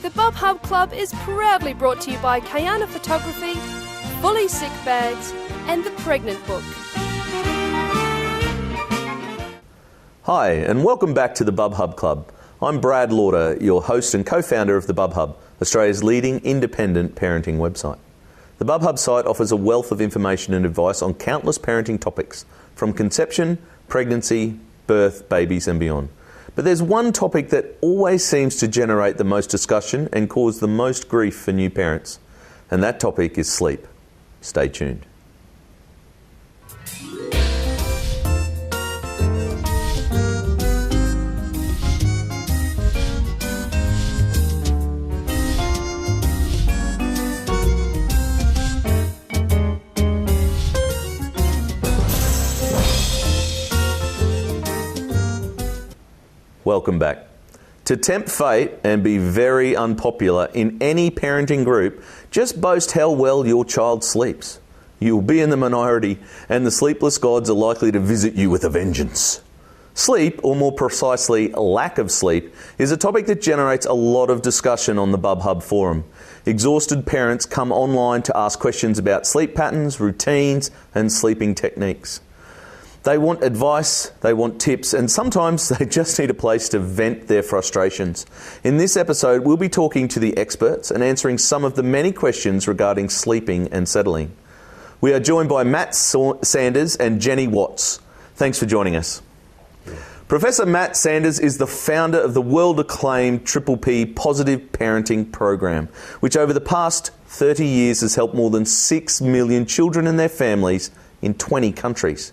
The Bub Hub Club is proudly brought to you by Kayana Photography, Fully Sick Bags, and The Pregnant Book. Hi, and welcome back to the Bub Hub Club. I'm Brad Lauder, your host and co-founder of the Bub Hub, Australia's leading independent parenting website. The Bub Hub site offers a wealth of information and advice on countless parenting topics, from conception, pregnancy, birth, babies and beyond. But there's one topic that always seems to generate the most discussion and cause the most grief for new parents, and that topic is sleep. Stay tuned. Welcome back. To tempt fate and be very unpopular in any parenting group, just boast how well your child sleeps. You will be in the minority, and the sleepless gods are likely to visit you with a vengeance. Sleep, or more precisely, lack of sleep, is a topic that generates a lot of discussion on the Bub Hub forum. Exhausted parents come online to ask questions about sleep patterns, routines, and sleeping techniques. They want advice, they want tips, and sometimes they just need a place to vent their frustrations. In this episode, we'll be talking to the experts and answering some of the many questions regarding sleeping and settling. We are joined by Matt Sanders and Jenny Watts. Thanks for joining us. Professor Matt Sanders is the founder of the world-acclaimed Triple P Positive Parenting Program, which over the past 30 years has helped more than 6 million children and their families in 20 countries.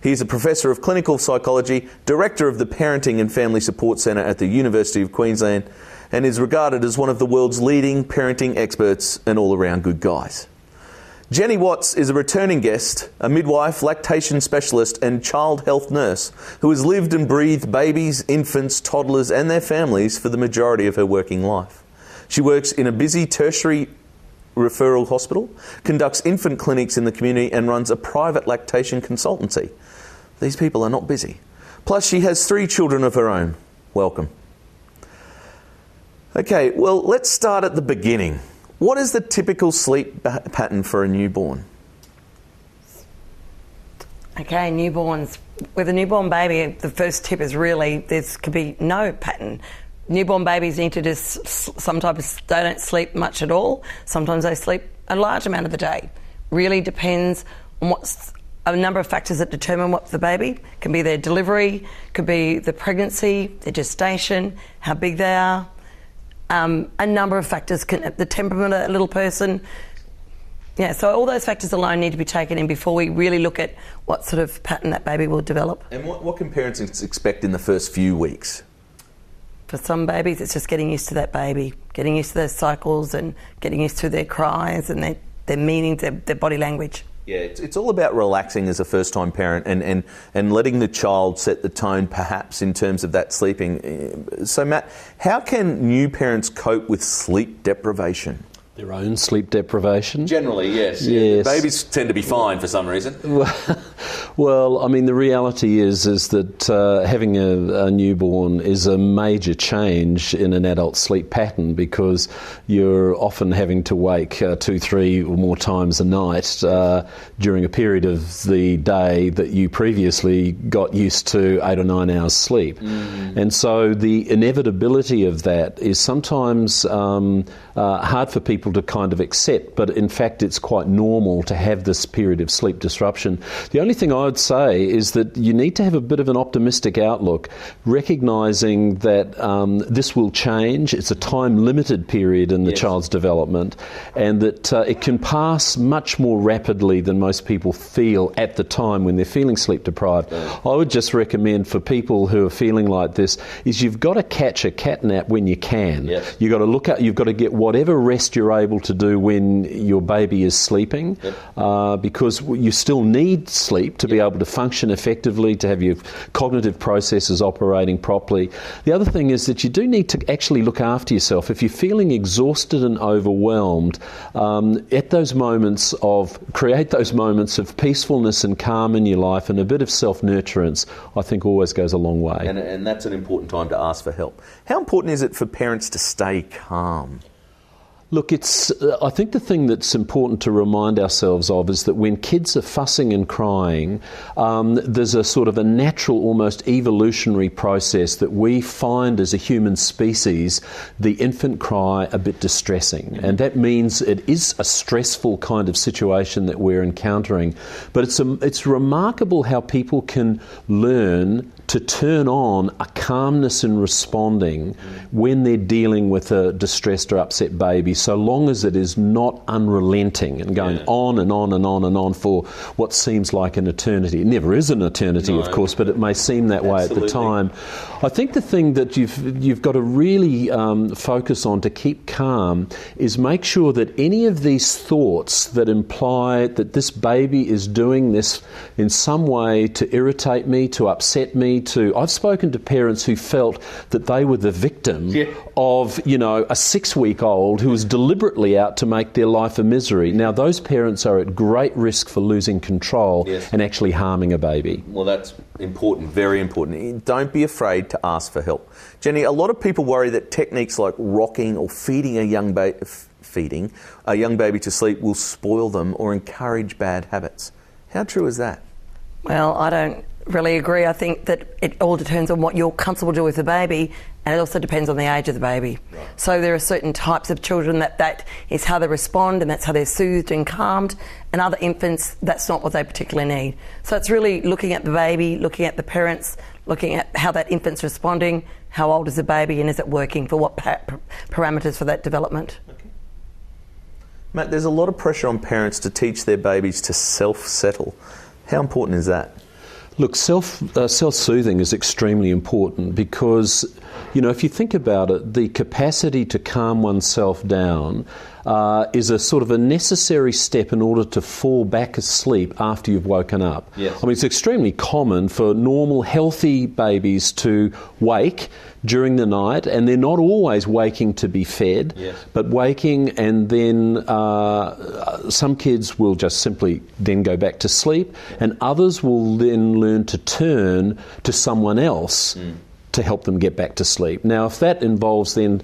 He is a professor of clinical psychology, director of the Parenting and Family Support Centre at the University of Queensland, and is regarded as one of the world's leading parenting experts and all-around good guys. Jenny Watts is a returning guest, a midwife, lactation specialist and child health nurse who has lived and breathed babies, infants, toddlers and their families for the majority of her working life. She works in a busy tertiary referral hospital, conducts infant clinics in the community and runs a private lactation consultancy. These people are not busy. Plus she has 3 children of her own. Welcome. Okay, well, let's start at the beginning. What is the typical sleep pattern for a newborn? Okay, newborns. With a newborn baby, the first tip is really there could be no pattern. Newborn babies need to just, sometimes they don't sleep much at all. Sometimes they sleep a large amount of the day. Really depends on what's a number of factors that determine what the baby. Can be their delivery, could be the pregnancy, their gestation, how big they are. A number of factors, the temperament of a little person. Yeah, so all those factors alone need to be taken in before we really look at what sort of pattern that baby will develop. And what can parents expect in the first few weeks? For some babies, it's just getting used to that baby, getting used to those cycles and getting used to their cries and their meanings, their body language. Yeah, it's all about relaxing as a first-time parent and letting the child set the tone perhaps in terms of that sleeping. So Matt, how can new parents cope with sleep deprivation? Their own sleep deprivation? Generally, yes. Yes. Babies tend to be fine for some reason. Well, I mean, the reality is that having a newborn is a major change in an adult sleep pattern because you're often having to wake 2, 3 or more times a night during a period of the day that you previously got used to 8 or 9 hours sleep. Mm-hmm. And so the inevitability of that is sometimes hard for people to kind of accept, but in fact it's quite normal to have this period of sleep disruption. The only thing I would say is that you need to have a bit of an optimistic outlook, recognising that this will change. It's a time-limited period in the child's development, and that it can pass much more rapidly than most people feel at the time when they're feeling sleep deprived. I would just recommend for people who are feeling like this is you've got to catch a cat nap when you can. Yes. You've got to look at, you've got to get whatever rest you're able to do when your baby is sleeping, because you still need sleep to be be able to function effectively, to have your cognitive processes operating properly. The other thing is that you do need to actually look after yourself. If you're feeling exhausted and overwhelmed, create those moments of peacefulness and calm in your life, and a bit of self-nurturance, I think always goes a long way. And that's an important time to ask for help. How important is it for parents to stay calm? Look, I think the thing that's important to remind ourselves of is that when kids are fussing and crying, there's a sort of a natural, almost evolutionary process that we find as a human species the infant cry a bit distressing. And that means it is a stressful kind of situation that we're encountering. But it's remarkable how people can learn to turn on a calmness in responding when they're dealing with a distressed or upset baby, so long as it is not unrelenting and going on and on and on and on for what seems like an eternity. It never is an eternity, of course, but it may seem that way at the time. I think the thing that you've got to really focus on to keep calm is make sure that any of these thoughts that imply that this baby is doing this in some way to irritate me, to upset me, I've spoken to parents who felt that they were the victim of, a 6-week-old who was deliberately out to make their life a misery. Now, those parents are at great risk for losing control and actually harming a baby. Well, that's important, very important. Don't be afraid to ask for help. Jenny, a lot of people worry that techniques like rocking or feeding a young baby to sleep will spoil them or encourage bad habits. How true is that? Well, I don't really agree. I think that it all depends on what you're comfortable to do with the baby, and it also depends on the age of the baby. Right. So there are certain types of children that is how they respond, and that's how they're soothed and calmed, and other infants, that's not what they particularly need. So it's really looking at the baby, looking at the parents, looking at how that infant's responding, how old is the baby, and is it working for what parameters for that development. Okay. Matt, there's a lot of pressure on parents to teach their babies to self-settle. How important is that? Look, self-soothing is extremely important because, if you think about it, the capacity to calm oneself down is a sort of a necessary step in order to fall back asleep after you've woken up. Yes. I mean, it's extremely common for normal, healthy babies to wake during the night, and they're not always waking to be fed, but waking, and then some kids will just simply then go back to sleep, and others will then learn to turn to someone else to help them get back to sleep. Now, if that involves then,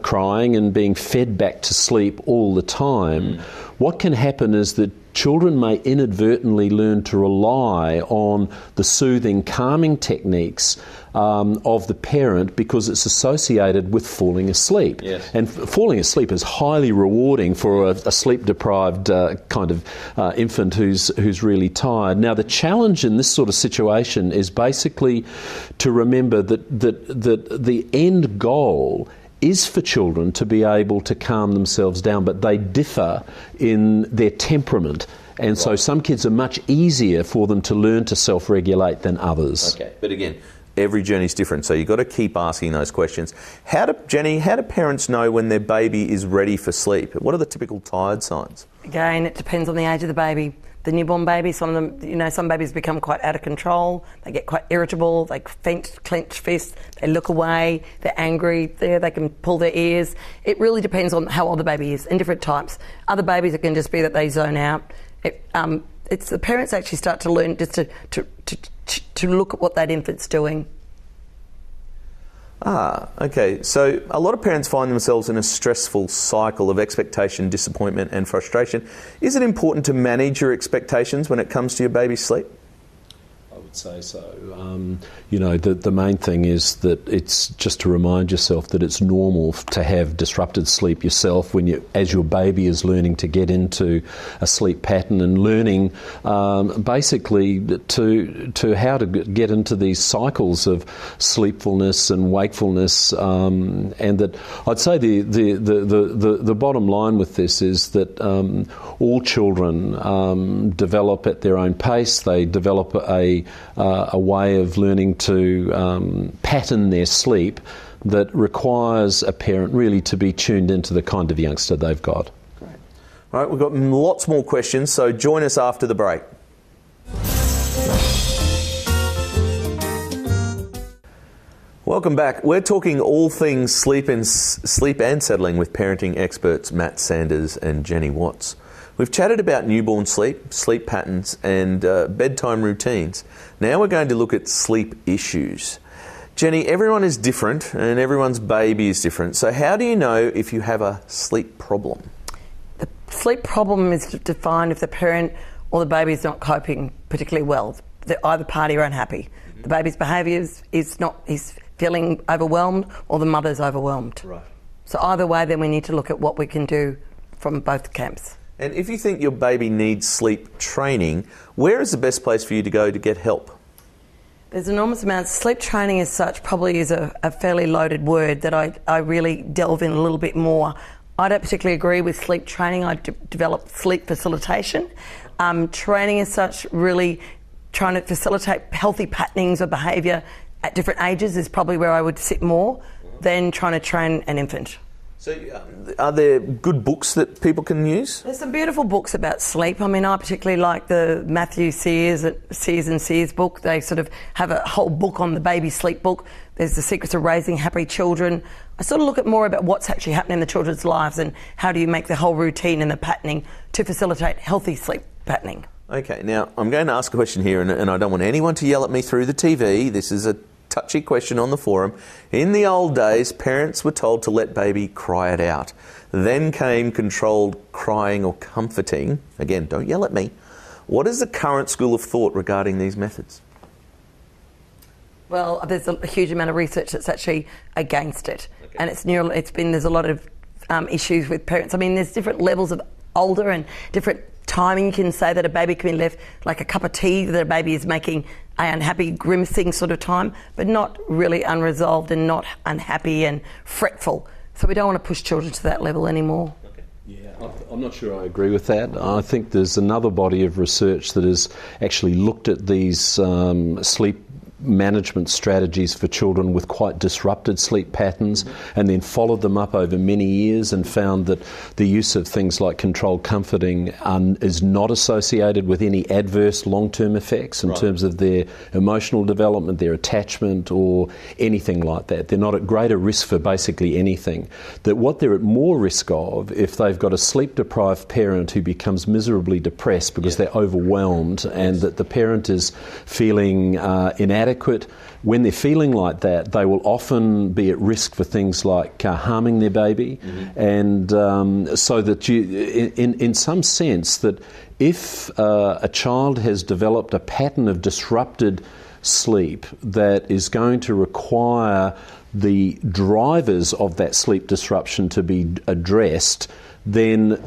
crying and being fed back to sleep all the time, what can happen is that children may inadvertently learn to rely on the soothing, calming techniques of the parent because it's associated with falling asleep. Yes. And falling asleep is highly rewarding for a sleep-deprived kind of infant who's really tired. Now, the challenge in this sort of situation is basically to remember that the end goal is for children to be able to calm themselves down, but they differ in their temperament. And so some kids are much easier for them to learn to self-regulate than others. Okay, but again, every journey's different, so you've got to keep asking those questions. How do parents know when their baby is ready for sleep? What are the typical tired signs? Again, it depends on the age of the baby. The newborn baby, some of them, some babies become quite out of control. They get quite irritable. They clench fists. They look away. They're angry. They can pull their ears. It really depends on how old the baby is and different types. Other babies, it can just be that they zone out. It's the parents actually start to learn just to look at what that infant's doing. Okay. So a lot of parents find themselves in a stressful cycle of expectation, disappointment and frustration. Is it important to manage your expectations when it comes to your baby's sleep? I would say so. The main thing is that it's just to remind yourself that it's normal to have disrupted sleep yourself as your baby is learning to get into a sleep pattern and learning basically to how to get into these cycles of sleepfulness and wakefulness, and that I'd say the bottom line with this is that all children develop at their own pace. They develop a way of learning to pattern their sleep that requires a parent really to be tuned into the kind of youngster they've got. Great. All right, we've got lots more questions, so join us after the break. Welcome back. We're talking all things sleep and settling with parenting experts Matt Sanders and Jenny Watts. We've chatted about newborn sleep, sleep patterns and bedtime routines. Now we're going to look at sleep issues. Jenny, everyone is different and everyone's baby is different. So how do you know if you have a sleep problem? The sleep problem is defined if the parent or the baby is not coping particularly well. Either party are unhappy. The baby's behaviour is feeling overwhelmed or the mother's overwhelmed. Right. So either way, then we need to look at what we can do from both camps. And if you think your baby needs sleep training, where is the best place for you to go to get help? There's enormous amounts. Sleep training as such probably is a fairly loaded word that I really delve in a little bit more. I don't particularly agree with sleep training. I developed sleep facilitation. Training as such, really trying to facilitate healthy patternings of behaviour at different ages is probably where I would sit more than trying to train an infant. So are there good books that people can use? There's some beautiful books about sleep. I mean, I particularly like the Matthew Sears and Sears book. They sort of have a whole book on the baby sleep book. There's The Secrets of Raising Happy Children. I sort of look at more about what's actually happening in the children's lives and how do you make the whole routine and the patterning to facilitate healthy sleep patterning. Okay, now I'm going to ask a question here and I don't want anyone to yell at me through the TV. This is a touchy question on the forum. In the old days, parents were told to let baby cry it out. Then came controlled crying or comforting. Again, don't yell at me. What is the current school of thought regarding these methods? Well, there's a huge amount of research that's actually against it, and there's a lot of issues with parents. I mean, there's different levels of older and different timing. You can say that a baby can be left like a cup of tea that a baby is making an unhappy, grimacing sort of time, but not really unresolved and not unhappy and fretful. So we don't want to push children to that level anymore. Yeah, I'm not sure I agree with that. I think there's another body of research that has actually looked at these sleep management strategies for children with quite disrupted sleep patterns and then followed them up over many years and found that the use of things like controlled comforting is not associated with any adverse long-term effects in terms of their emotional development, their attachment or anything like that. They're not at greater risk for basically anything. That what they're at more risk of if they've got a sleep-deprived parent who becomes miserably depressed because they're overwhelmed and that the parent is feeling inadequate. When they're feeling like that, they will often be at risk for things like harming their baby, and so that in some sense, that if a child has developed a pattern of disrupted sleep that is going to require the drivers of that sleep disruption to be addressed, then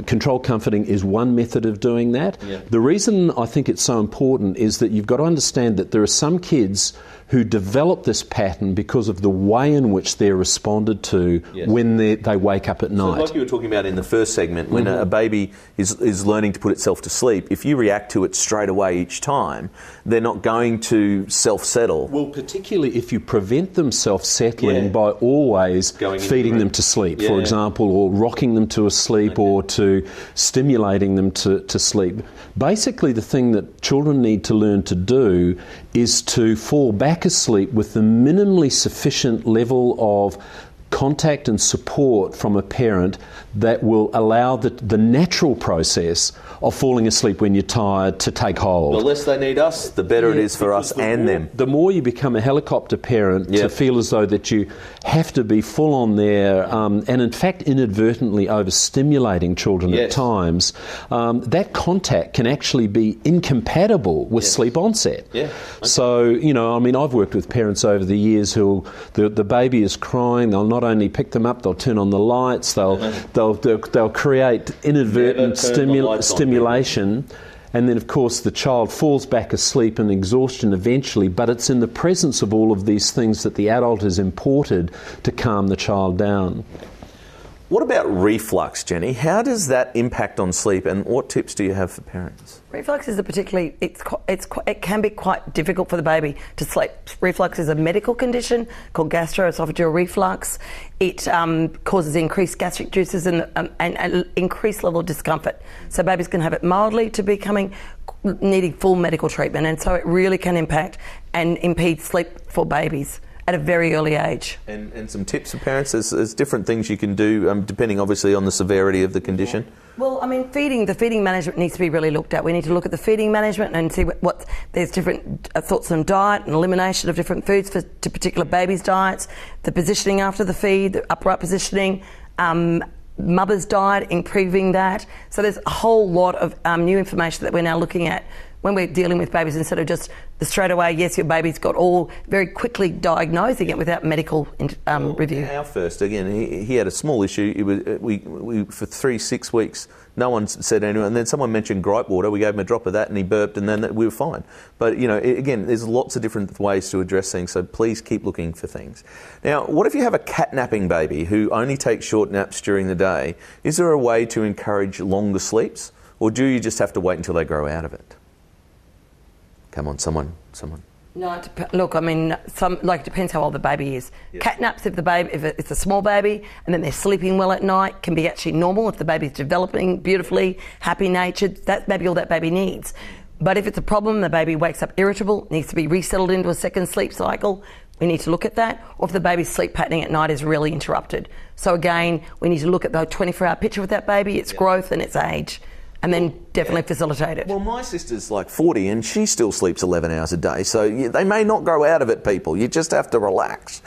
controlled comforting is one method of doing that. Yeah. The reason I think it's so important is that you've got to understand that there are some kids who develop this pattern because of the way in which they're responded to when they wake up at night. So like you were talking about in the first segment, when a baby is learning to put itself to sleep, if you react to it straight away each time, they're not going to self-settle. Well, particularly if you prevent them self-settling by always feeding them to sleep, for example, or rocking them to a sleep or to stimulating them to sleep. Basically, the thing that children need to learn to do is to fall back asleep with the minimally sufficient level of contact and support from a parent that will allow the natural process of falling asleep when you're tired to take hold. The less they need us, the better it is for us and them. The more you become a helicopter parent to feel as though that you have to be full on there and in fact inadvertently overstimulating children at times, that contact can actually be incompatible with sleep onset. Yeah. Okay. So, I mean, I've worked with parents over the years who the baby is crying, they'll not only pick them up, they'll turn on the lights, they'll create inadvertent stimulation, and then of course the child falls back asleep in exhaustion eventually, but it's in the presence of all of these things that the adult has imported to calm the child down. What about reflux, Jenny? How does that impact on sleep, and what tips do you have for parents? Reflux is it can be quite difficult for the baby to sleep. Reflux is a medical condition called gastroesophageal reflux. It causes increased gastric juices and an increased level of discomfort. So babies can have it mildly to becoming needing full medical treatment, and so it really can impact and impede sleep for babies. at a very early age. And some tips for parents. There's different things you can do, depending obviously on the severity of the condition. Well, I mean, the feeding management needs to be really looked at. We need to look at the feeding management and see what there's different thoughts on diet and elimination of different foods to particular babies' diets, the positioning after the feed, the upright positioning, mother's diet, improving that. So there's a whole lot of new information that we're now looking at when we're dealing with babies, instead of just the straight away, yes, your baby's got all, very quickly diagnosing it without medical review. Our first, again, he had a small issue. It was, we for 6 weeks, no one said anything, and then someone mentioned gripe water. We gave him a drop of that and he burped, and then we were fine. But, again, there's lots of different ways to address things, so please keep looking for things. Now, what if you have a cat-napping baby who only takes short naps during the day? Is there a way to encourage longer sleeps, or do you just have to wait until they grow out of it? Come on, someone. No, look, I mean, it depends how old the baby is. Yeah. Cat naps, if it's a small baby and then they're sleeping well at night, can be actually normal if the baby's developing beautifully, happy-natured. That's maybe all that baby needs. But if it's a problem, the baby wakes up irritable, needs to be resettled into a second sleep cycle, we need to look at that. Or if the baby's sleep patterning at night is really interrupted. So again, we need to look at the 24-hour picture with that baby, its growth and its age. And then definitely facilitate it. Well, my sister's like 40 and she still sleeps 11 hours a day. So they may not grow out of it, people. You just have to relax.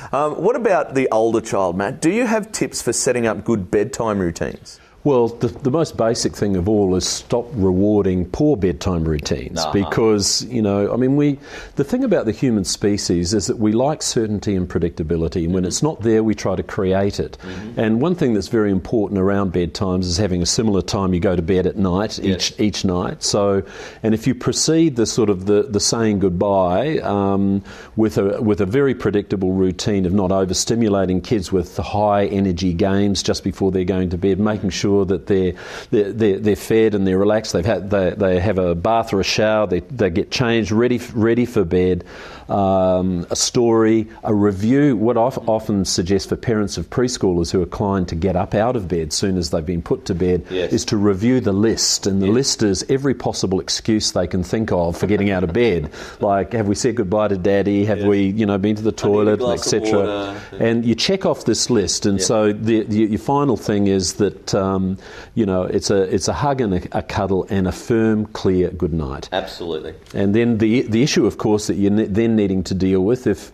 What about the older child, Matt? Do you have tips for setting up good bedtime routines? Well, the most basic thing of all is stop rewarding poor bedtime routines because, the thing about the human species is that we like certainty and predictability, and when it's not there, we try to create it. Mm-hmm. And one thing that's very important around bedtimes is having a similar time you go to bed at night, each night. So, and if you proceed the sort of the saying goodbye with a very predictable routine of not overstimulating kids with high energy games just before they're going to bed, making sure that they're fed and they're relaxed. They have a bath or a shower. They get changed, ready for bed. A story, a review. What I often suggest for parents of preschoolers who are inclined to get up out of bed soon as they've been put to bed is to review the list. And the list is every possible excuse they can think of for getting out of bed. Like, have we said goodbye to Daddy? Have we, been to the toilet, etc. And you check off this list. And so your final thing is that it's a hug and a cuddle and a firm, clear good night. Absolutely. And then the issue, of course, that you're then needing to deal with if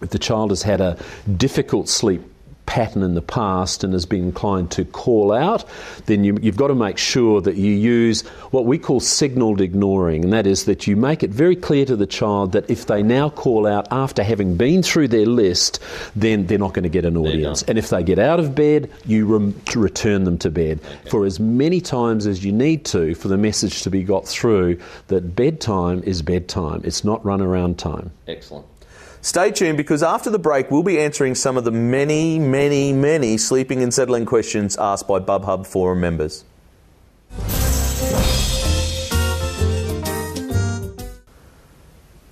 the child has had a difficult sleep pattern in the past and has been inclined to call out, then you've got to make sure that you use what we call signalled ignoring, and that is that you make it very clear to the child that if they now call out after having been through their list, then they're not going to get an audience. And if they get out of bed, you return them to bed for as many times as you need to for the message to be got through that bedtime is bedtime. It's not run around time. Excellent. Stay tuned, because after the break we'll be answering some of the many, many, many sleeping and settling questions asked by BubHub forum members.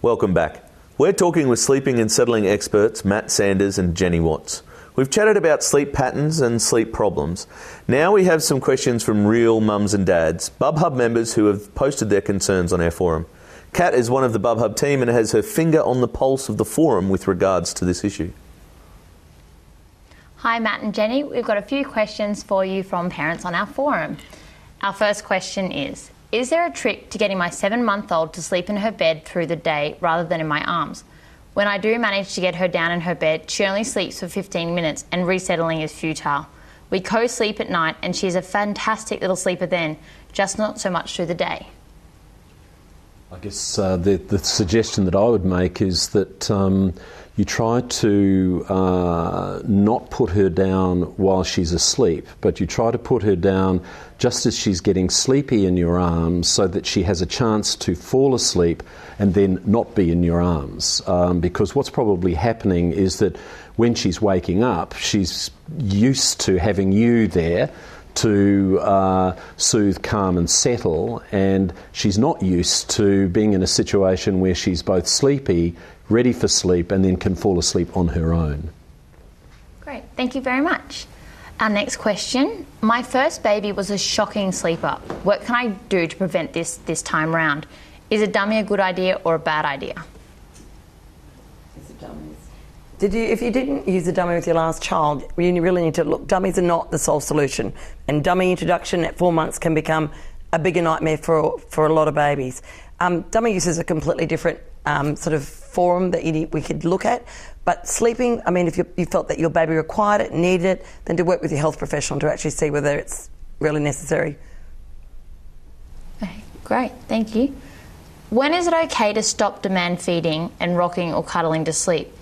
Welcome back. We're talking with sleeping and settling experts Matt Sanders and Jenny Watts. We've chatted about sleep patterns and sleep problems. Now we have some questions from real mums and dads, BubHub members who have posted their concerns on our forum. Kat is one of the BubHub team and has her finger on the pulse of the forum with regards to this issue. Hi Matt and Jenny, we've got a few questions for you from parents on our forum. Our first question is there a trick to getting my 7-month-old to sleep in her bed through the day rather than in my arms? When I do manage to get her down in her bed, she only sleeps for 15 minutes and resettling is futile. We co-sleep at night and she's a fantastic little sleeper then, just not so much through the day. I guess the suggestion that I would make is that you try to not put her down while she's asleep, but you try to put her down just as she's getting sleepy in your arms so that she has a chance to fall asleep and then not be in your arms. Because what's probably happening is that when she's waking up, she's used to having you there to soothe, calm and settle, and she's not used to being in a situation where she's both sleepy, ready for sleep, and then can fall asleep on her own. Great, thank you very much. Our next question. My first baby was a shocking sleeper. What can I do to prevent this time round? Is a dummy a good idea or a bad idea? If you didn't use a dummy with your last child, you really need to look. Dummies are not the sole solution, and dummy introduction at 4 months can become a bigger nightmare for a lot of babies. Dummy use is a completely different sort of forum that we could look at. But sleeping, I mean, if you felt that your baby required it, needed it, then to work with your health professional to actually see whether it's really necessary. Okay, great, thank you. When is it okay to stop demand feeding and rocking or cuddling to sleep?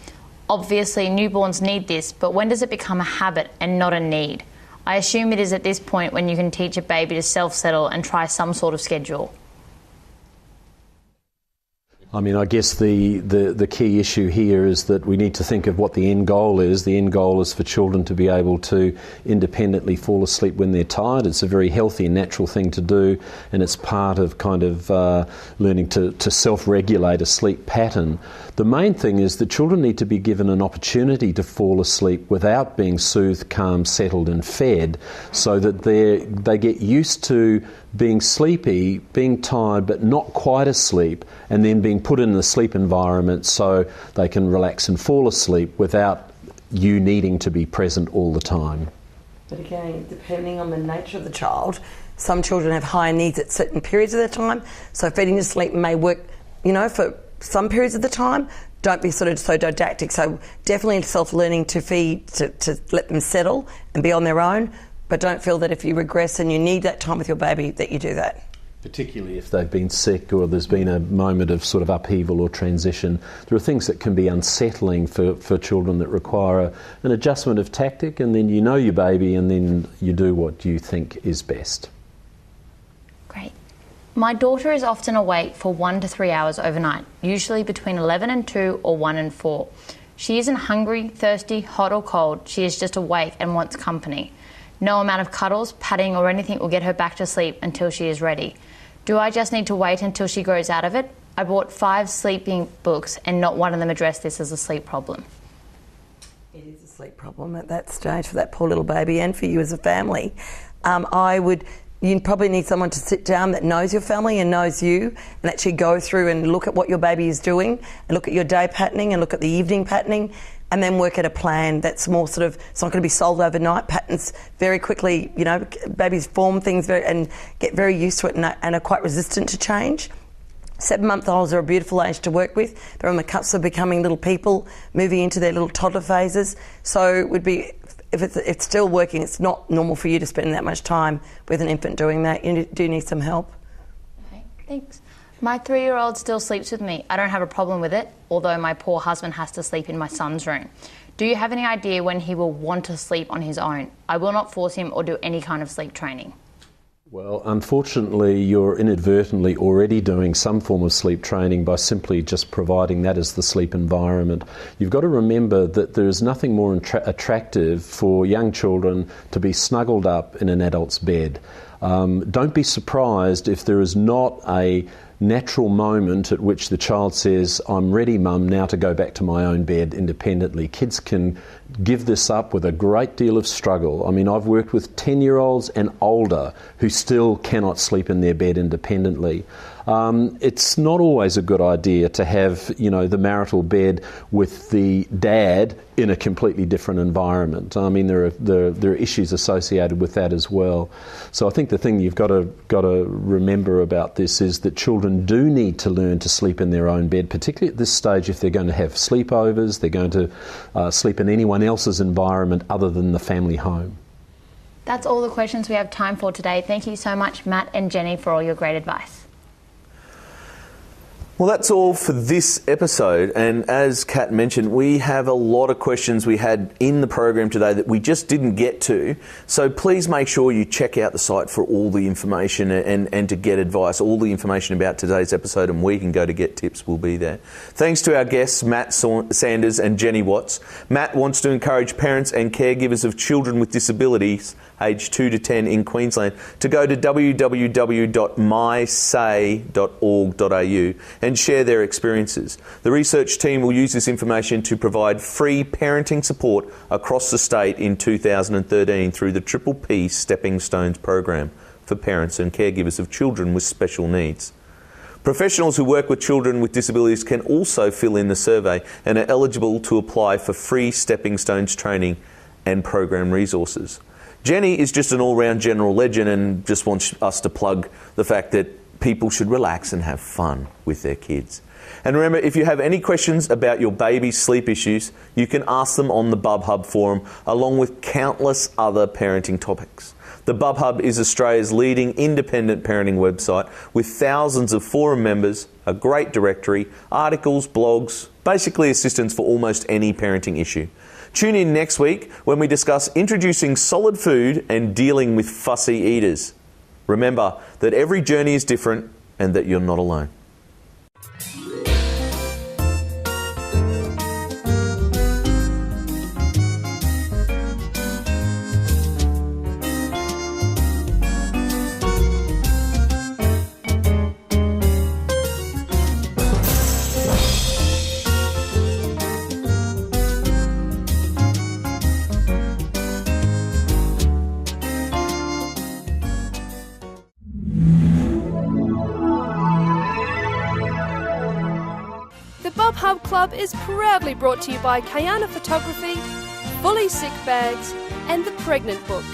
Obviously, newborns need this, but when does it become a habit and not a need? I assume it is at this point when you can teach a baby to self-settle and try some sort of schedule. I mean, I guess the key issue here is that we need to think of what the end goal is. The end goal is for children to be able to independently fall asleep when they're tired. It's a very healthy and natural thing to do, and it's part of kind of learning to self-regulate a sleep pattern. The main thing is that children need to be given an opportunity to fall asleep without being soothed, calmed, settled and fed, so that they get used to being sleepy, being tired but not quite asleep, and then being put in the sleep environment so they can relax and fall asleep without you needing to be present all the time. But again, depending on the nature of the child, some children have higher needs at certain periods of their time, so feeding to sleep may work, for some periods of the time. Don't be sort of so didactic. So definitely self-learning to feed, to let them settle and be on their own, but don't feel that if you regress and you need that time with your baby that you do that. Particularly if they've been sick or there's been a moment of sort of upheaval or transition. There are things that can be unsettling for children that require an adjustment of tactic, and then you know your baby and then you do what you think is best. Great. My daughter is often awake for 1 to 3 hours overnight, usually between 11 and 2 or 1 and 4. She isn't hungry, thirsty, hot or cold. She is just awake and wants company. No amount of cuddles, patting or anything will get her back to sleep until she is ready. Do I just need to wait until she grows out of it? I bought 5 sleeping books and not one of them addressed this as a sleep problem. It is a sleep problem at that stage for that poor little baby and for you as a family. You probably need someone to sit down that knows your family and knows you and actually go through and look at what your baby is doing and look at your day patterning and look at the evening patterning and then work at a plan that's more sort of, it's not going to be solved overnight. Patterns very quickly, babies form things and get very used to it and are quite resistant to change. 7-month-olds are a beautiful age to work with. They're on the cusp of becoming little people, moving into their little toddler phases. So it would be, if it's still working, it's not normal for you to spend that much time with an infant doing that. You do need some help. Okay, thanks. My 3-year-old still sleeps with me. I don't have a problem with it, although my poor husband has to sleep in my son's room. Do you have any idea when he will want to sleep on his own? I will not force him or do any kind of sleep training. Well, unfortunately, you're inadvertently already doing some form of sleep training by simply just providing that as the sleep environment. You've got to remember that there is nothing more attractive for young children to be snuggled up in an adult's bed. Don't be surprised if there is not a natural moment at which the child says, I'm ready, Mum, now to go back to my own bed independently. Kids can give this up with a great deal of struggle. I mean, I've worked with 10-year-olds and older who still cannot sleep in their bed independently. It's not always a good idea to have, the marital bed with the dad in a completely different environment. I mean, there are issues associated with that as well. So I think the thing you've got to remember about this is that children do need to learn to sleep in their own bed, particularly at this stage if they're going to have sleepovers, they're going to sleep in anyone else's environment other than the family home. That's all the questions we have time for today. Thank you so much, Matt and Jenny, for all your great advice. Well, that's all for this episode, and as Kat mentioned, we have a lot of questions we had in the program today that we just didn't get to, so please make sure you check out the site for all the information and to get advice. All the information about today's episode and where you can go to get tips will be there. Thanks to our guests, Matt Sanders and Jenny Watts. Matt wants to encourage parents and caregivers of children with disabilities aged 2 to 10 in Queensland to go to www.mysay.org.au and share their experiences. The research team will use this information to provide free parenting support across the state in 2013 through the Triple P Stepping Stones program for parents and caregivers of children with special needs. Professionals who work with children with disabilities can also fill in the survey and are eligible to apply for free stepping stones training and program resources. Jenny is just an all-round general legend and just wants us to plug the fact that people should relax and have fun with their kids. And remember, if you have any questions about your baby's sleep issues, you can ask them on the Bub Hub forum, along with countless other parenting topics. The Bub Hub is Australia's leading independent parenting website with thousands of forum members, a great directory, articles, blogs, basically assistance for almost any parenting issue. Tune in next week when we discuss introducing solid food and dealing with fussy eaters. Remember that every journey is different and that you're not alone. The Bub Hub Club is proudly brought to you by Kayana Photography, Fully Sick Bags, and The Pregnant Book.